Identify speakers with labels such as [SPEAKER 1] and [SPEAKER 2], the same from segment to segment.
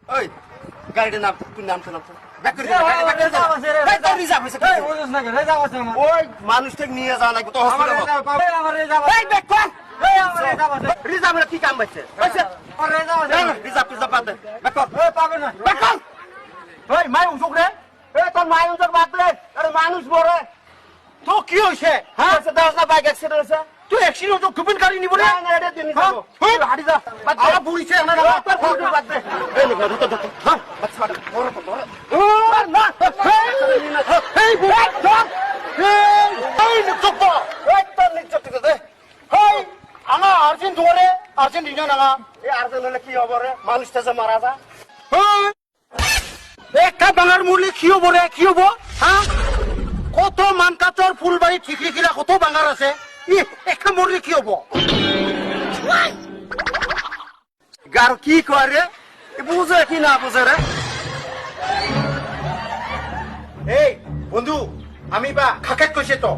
[SPEAKER 1] ওই গাড়িটার নাম তুই নাম তো ব্যাক করে দে রিজার্ভ হইছে
[SPEAKER 2] এই বুঝছ না রে যাও আছে আমার
[SPEAKER 1] ওই মানুষটাকে নিয়ে যাওয়া লাগবে তো
[SPEAKER 2] আমার
[SPEAKER 1] হসপিটালে
[SPEAKER 2] আমার রে যাও
[SPEAKER 1] এই ব্যাক কর
[SPEAKER 2] এই আমার রে যাও আছে
[SPEAKER 1] রিজার্ভের কি কাম বাইছে আচ্ছা
[SPEAKER 2] আমার রে যাও আছে
[SPEAKER 1] রিজার্ভ বাদ দে ব্যাক কর
[SPEAKER 2] এই পাবে না
[SPEAKER 1] ব্যাক কর ওই মাই উঠুক রে এই তোর মাই উঠুক বাদ দে আরে মানুষ বড় তো কি হইছে হ্যাঁ দাস না বাইক অ্যাক্সিডেন্ট হইছে তুই অ্যাক্সিডেন্ট তো কুপিন গাড়ি নিব না না এটা দিন যাবো তুই হাড়ি যা আলা বুড়িছে না না তোর ফোন বাদ দে এই লোক ধর ধর হ্যাঁ বাচ্চা বড় বড় ও না এই বুড়া ধর এই নিচপ এই তোর নিচপ ঠিক আছে এই আনা আর্জেন্ট ধরে আর্জেন্টিনা না এই আর্জেন্ট হলে কি হবে রে মানুষটা যে মারা যা একটা বাঙার মূল্যে কি হবো রে কি হবো হ্যাঁ কত মানকাচর ফুলবাড়ি ঠিকরি কিনা কত বাঙার আছে একটা মরলে কি হবো গার কি কয় রে বুঝে কি না বুঝে রে এই বন্ধু আমি বা খাকেত কইছে তো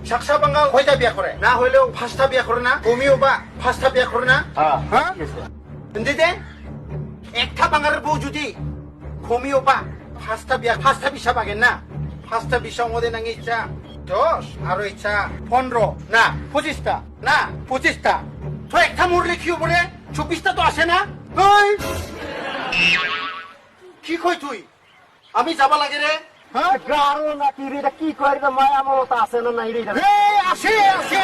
[SPEAKER 1] সাকসা বাঙ্গা কয়টা বিয়া করে না হইলেও ফার্স্টটা বিয়া করে না তুমিও বা ফার্স্টটা বিয়া করে না হ্যাঁ হিন্দিতে একটা বাঙারের বউ যদি কমিও বা ফার্স্টটা বিশা পাগেন না ফার্স্টটা বিশা মধ্যে নাকি ইচ্ছা 10 আর ইচ্ছা 15 না 25টা না 25টা তো একটা মরলে কি হবে 24টা তো আসে না ওই কি কই তুই আমি যাবা লাগে রে হ্যাঁ গারো না কি রে কি কই রে মায়া মমতা আছে না নাই রে এই আসে আসে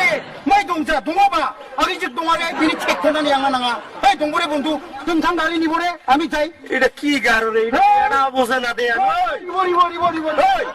[SPEAKER 1] মাই দংজা দংবা আমি যে তোমারে বিনি চেক করে না আঙা না এই দংবরে বন্ধু তুমি থাম গাড়ি নিবরে আমি যাই এটা কি গারো রে এটা বোঝে না দে ওই